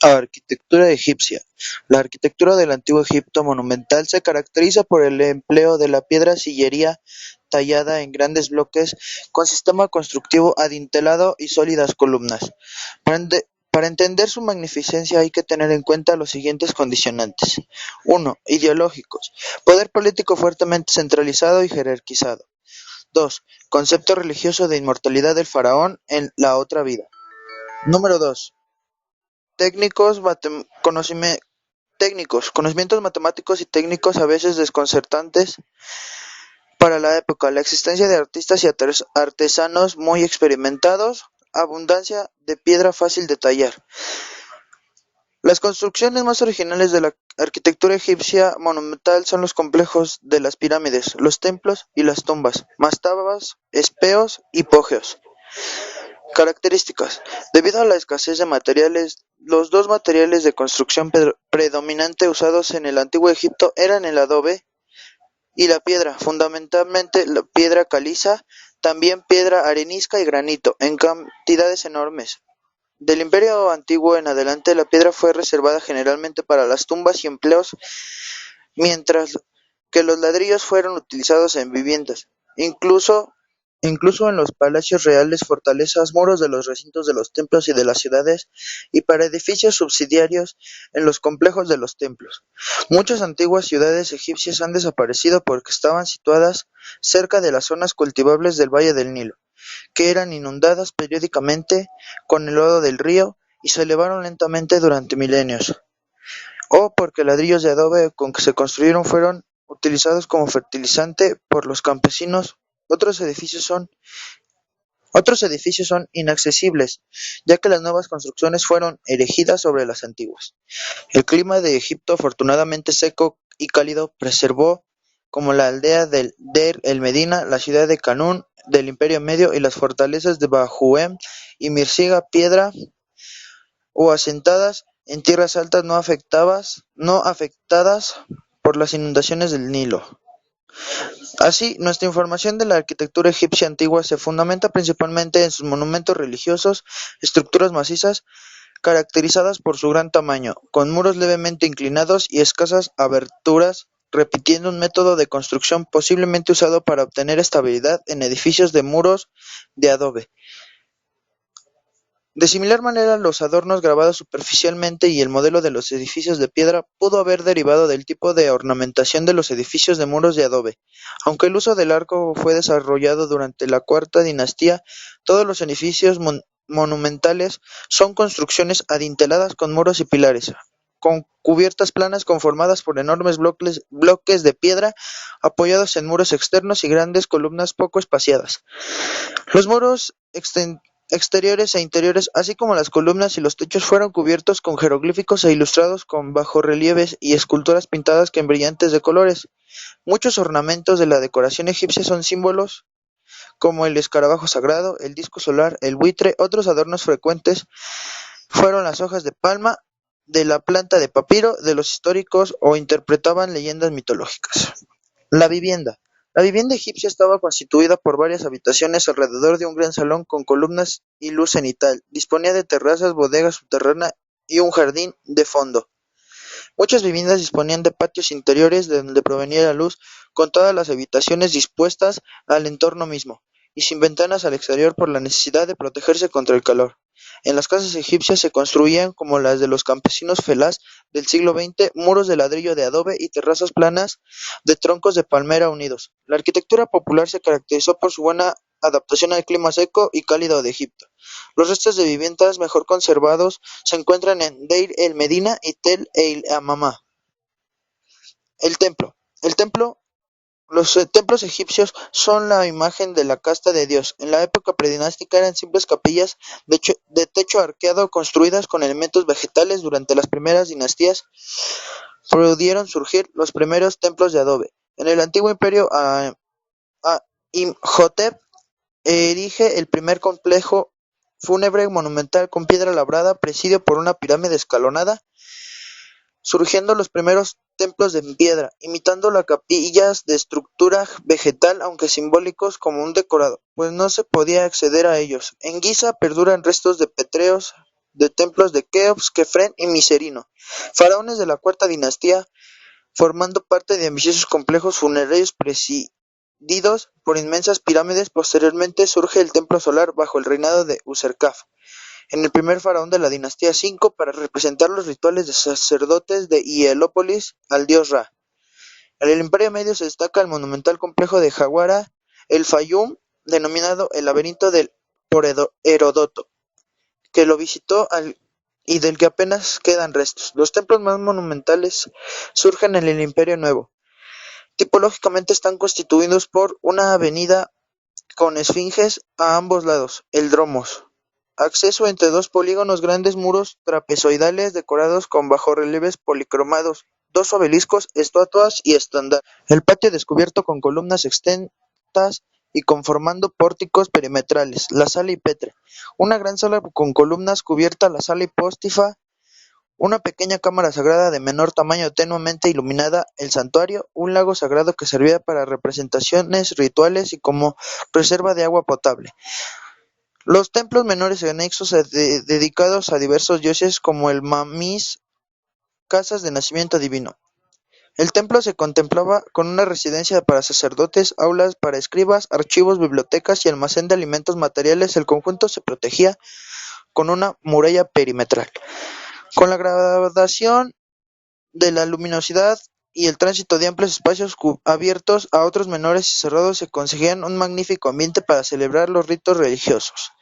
Arquitectura egipcia. La arquitectura del antiguo Egipto monumental se caracteriza por el empleo de la piedra sillería tallada en grandes bloques con sistema constructivo adintelado y sólidas columnas. Para entender su magnificencia hay que tener en cuenta los siguientes condicionantes. 1. Ideológicos. Poder político fuertemente centralizado y jerarquizado. 2. Concepto religioso de inmortalidad del faraón en la otra vida. Número 2. Técnicos, conocimientos matemáticos y técnicos a veces desconcertantes para la época, la existencia de artistas y artesanos muy experimentados, abundancia de piedra fácil de tallar. Las construcciones más originales de la arquitectura egipcia monumental son los complejos de las pirámides, los templos y las tumbas, mastabas, espeos y pogeos. Características: debido a la escasez de materiales, los dos materiales de construcción predominante usados en el antiguo Egipto eran el adobe y la piedra, fundamentalmente la piedra caliza, también piedra arenisca y granito, en cantidades enormes. Del Imperio Antiguo en adelante, la piedra fue reservada generalmente para las tumbas y empleos, mientras que los ladrillos fueron utilizados en viviendas, incluso en los palacios reales, fortalezas, muros de los recintos de los templos y de las ciudades, y para edificios subsidiarios en los complejos de los templos. Muchas antiguas ciudades egipcias han desaparecido porque estaban situadas cerca de las zonas cultivables del valle del Nilo, que eran inundadas periódicamente con el lodo del río y se elevaron lentamente durante milenios, o porque ladrillos de adobe con que se construyeron fueron utilizados como fertilizante por los campesinos. Otros edificios son inaccesibles, ya que las nuevas construcciones fueron erigidas sobre las antiguas. El clima de Egipto, afortunadamente seco y cálido, preservó, como la aldea de Deir el-Medina, la ciudad de Canún del Imperio Medio y las fortalezas de Bahuem y Mircilla, piedra o asentadas en tierras altas no afectadas por las inundaciones del Nilo. Así, nuestra información de la arquitectura egipcia antigua se fundamenta principalmente en sus monumentos religiosos, estructuras macizas, caracterizadas por su gran tamaño, con muros levemente inclinados y escasas aberturas, repitiendo un método de construcción posiblemente usado para obtener estabilidad en edificios de muros de adobe. De similar manera, los adornos grabados superficialmente y el modelo de los edificios de piedra pudo haber derivado del tipo de ornamentación de los edificios de muros de adobe. Aunque el uso del arco fue desarrollado durante la Cuarta Dinastía, todos los edificios monumentales son construcciones adinteladas con muros y pilares, con cubiertas planas conformadas por enormes bloques de piedra apoyados en muros externos y grandes columnas poco espaciadas. Los muros exteriores e interiores, así como las columnas y los techos, fueron cubiertos con jeroglíficos e ilustrados con bajorrelieves y esculturas pintadas en brillantes de colores. Muchos ornamentos de la decoración egipcia son símbolos como el escarabajo sagrado, el disco solar, el buitre. Otros adornos frecuentes fueron las hojas de palma, de la planta de papiro, de los históricos o interpretaban leyendas mitológicas. La vivienda. La vivienda egipcia estaba constituida por varias habitaciones alrededor de un gran salón con columnas y luz cenital. Disponía de terrazas, bodegas subterráneas y un jardín de fondo. Muchas viviendas disponían de patios interiores de donde provenía la luz, con todas las habitaciones dispuestas al entorno mismo, y sin ventanas al exterior por la necesidad de protegerse contra el calor. En las casas egipcias se construían, como las de los campesinos felás del siglo XX, muros de ladrillo de adobe y terrazas planas de troncos de palmera unidos. La arquitectura popular se caracterizó por su buena adaptación al clima seco y cálido de Egipto. Los restos de viviendas mejor conservados se encuentran en Deir el-Medina y Tel el-Hamama. El templo. Los templos egipcios son la imagen de la casta de Dios. En la época predinástica eran simples capillas de techo arqueado construidas con elementos vegetales. Durante las primeras dinastías pudieron surgir los primeros templos de adobe. En el antiguo imperio, Imhotep erige el primer complejo fúnebre monumental con piedra labrada, presidido por una pirámide escalonada, surgiendo los primeros templos en piedra, imitando las capillas de estructura vegetal, aunque simbólicos como un decorado, pues no se podía acceder a ellos. En Giza perduran restos de pétreos de templos de Keops, Kefren y Micerino, faraones de la cuarta dinastía, formando parte de ambiciosos complejos funerarios presididos por inmensas pirámides. Posteriormente surge el templo solar bajo el reinado de Userkaf, en el primer faraón de la dinastía V, para representar los rituales de sacerdotes de Hielópolis al dios Ra. En el Imperio Medio se destaca el monumental complejo de Jawara el Fayum, denominado el Laberinto por Heródoto, que lo visitó y del que apenas quedan restos. Los templos más monumentales surgen en el Imperio Nuevo. Tipológicamente están constituidos por una avenida con esfinges a ambos lados, el dromos. Acceso entre dos polígonos, grandes muros trapezoidales decorados con bajorrelieves policromados, dos obeliscos, estatuas y estandarte. El patio descubierto con columnas extensas y conformando pórticos perimetrales. La sala hipetre. Una gran sala con columnas cubierta, la sala hipóstifa. Una pequeña cámara sagrada de menor tamaño tenuemente iluminada, el santuario, un lago sagrado que servía para representaciones rituales y como reserva de agua potable. Los templos menores anexos dedicados a diversos dioses como el Mamis, casas de nacimiento divino. El templo se contemplaba con una residencia para sacerdotes, aulas para escribas, archivos, bibliotecas y almacén de alimentos materiales. El conjunto se protegía con una muralla perimetral. Con la gradación de la luminosidad y el tránsito de amplios espacios abiertos a otros menores y cerrados, se conseguían un magnífico ambiente para celebrar los ritos religiosos.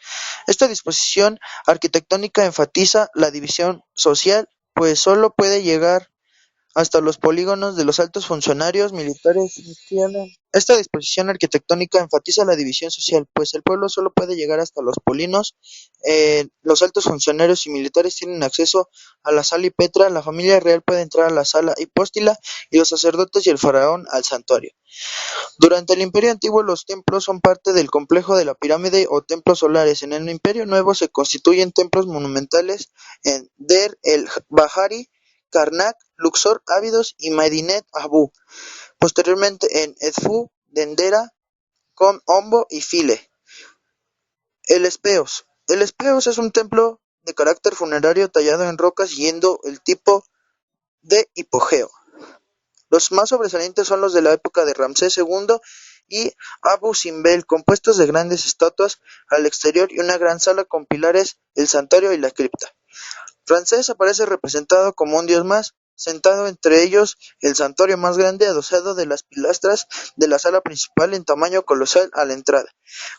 Esta disposición arquitectónica enfatiza la división social, pues solo puede llegar hasta los polígonos de los altos funcionarios militares. Esta disposición arquitectónica enfatiza la división social, pues el pueblo solo puede llegar hasta los polinos. Los altos funcionarios y militares tienen acceso a la sala y petra, la familia real puede entrar a la sala hipóstila y los sacerdotes y el faraón al santuario. Durante el Imperio Antiguo, los templos son parte del complejo de la pirámide o templos solares. En el Imperio Nuevo se constituyen templos monumentales en Der el-Bahari, Karnak, Luxor, Abidos y Medinet Habu. Posteriormente en Edfu, Dendera, Ombo y File. El Espeos. El Espeos es un templo de carácter funerario tallado en roca siguiendo el tipo de hipogeo. Los más sobresalientes son los de la época de Ramsés II y Abu Simbel, compuestos de grandes estatuas al exterior y una gran sala con pilares, el santuario y la cripta. Ramsés aparece representado como un dios más, sentado entre ellos el santuario más grande, adosado de las pilastras de la sala principal en tamaño colosal a la entrada.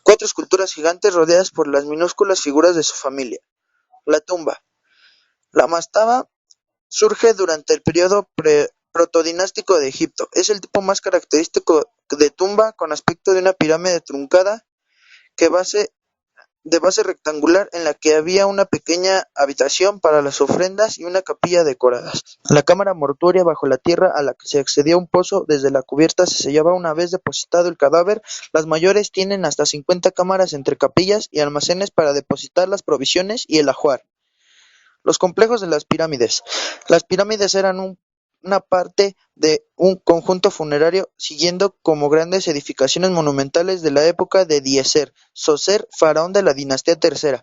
4 esculturas gigantes rodeadas por las minúsculas figuras de su familia. La tumba. La mastaba surge durante el periodo protodinástico de Egipto. Es el tipo más característico de tumba, con aspecto de una pirámide truncada de base rectangular en la que había una pequeña habitación para las ofrendas y una capilla decoradas. La cámara mortuoria bajo la tierra, a la que se accedía a un pozo desde la cubierta, se sellaba una vez depositado el cadáver. Las mayores tienen hasta 50 cámaras entre capillas y almacenes para depositar las provisiones y el ajuar. Los complejos de las pirámides. Las pirámides eran una parte de un conjunto funerario, siguiendo como grandes edificaciones monumentales de la época de Djeser-Soser, faraón de la dinastía III,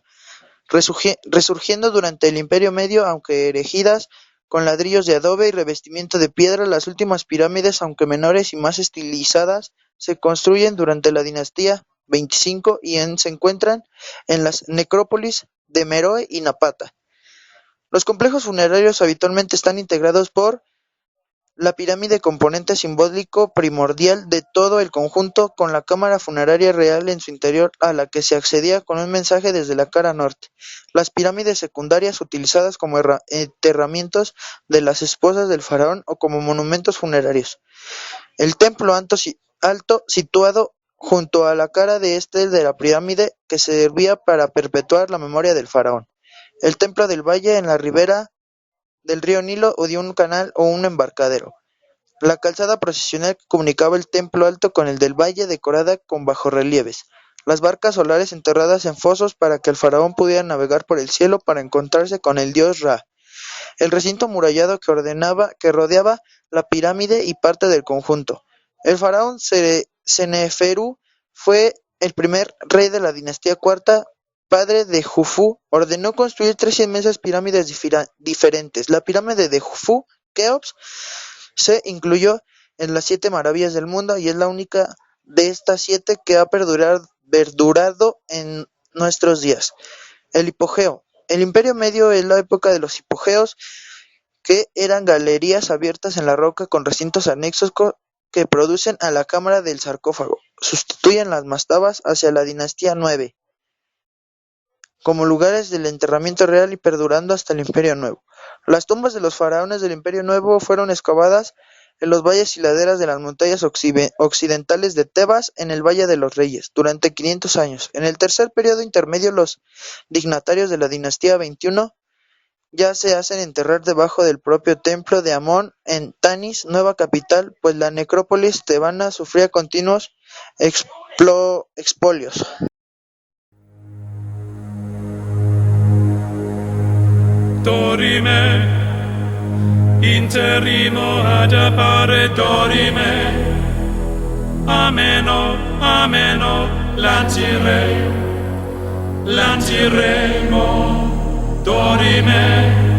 resurgiendo durante el Imperio Medio, aunque erigidas con ladrillos de adobe y revestimiento de piedra. Las últimas pirámides, aunque menores y más estilizadas, se construyen durante la dinastía 25 y se encuentran en las necrópolis de Meroe y Napata. Los complejos funerarios habitualmente están integrados por la pirámide, componente simbólico primordial de todo el conjunto, con la cámara funeraria real en su interior, a la que se accedía con un mensaje desde la cara norte. Las pirámides secundarias, utilizadas como enterramientos de las esposas del faraón o como monumentos funerarios. El templo alto situado junto a la cara de este de la pirámide, que servía para perpetuar la memoria del faraón. El templo del valle, en la ribera del río Nilo o de un canal o un embarcadero. La calzada procesional que comunicaba el templo alto con el del valle, decorada con bajorrelieves. Las barcas solares enterradas en fosos para que el faraón pudiera navegar por el cielo para encontrarse con el dios Ra. El recinto amurallado que rodeaba la pirámide y parte del conjunto. El faraón Seneferu fue el primer rey de la dinastía cuarta padre de Jufu, ordenó construir 3 inmensas pirámides diferentes. La pirámide de Jufu, Keops, se incluyó en las 7 maravillas del mundo y es la única de estas 7 que ha perdurado en nuestros días. El hipogeo. El Imperio Medio es la época de los hipogeos, que eran galerías abiertas en la roca con recintos anexos que producen a la cámara del sarcófago. Sustituyen las mastabas hacia la dinastía 9 como lugares del enterramiento real y perdurando hasta el Imperio Nuevo. Las tumbas de los faraones del Imperio Nuevo fueron excavadas en los valles y laderas de las montañas occidentales de Tebas en el Valle de los Reyes durante 500 años. En el tercer periodo intermedio, los dignatarios de la dinastía 21 ya se hacen enterrar debajo del propio templo de Amón en Tanis, nueva capital, pues la necrópolis tebana sufría continuos expolios. Dorime, interrimo ad appare dorime, ameno, lanciremo, dorime.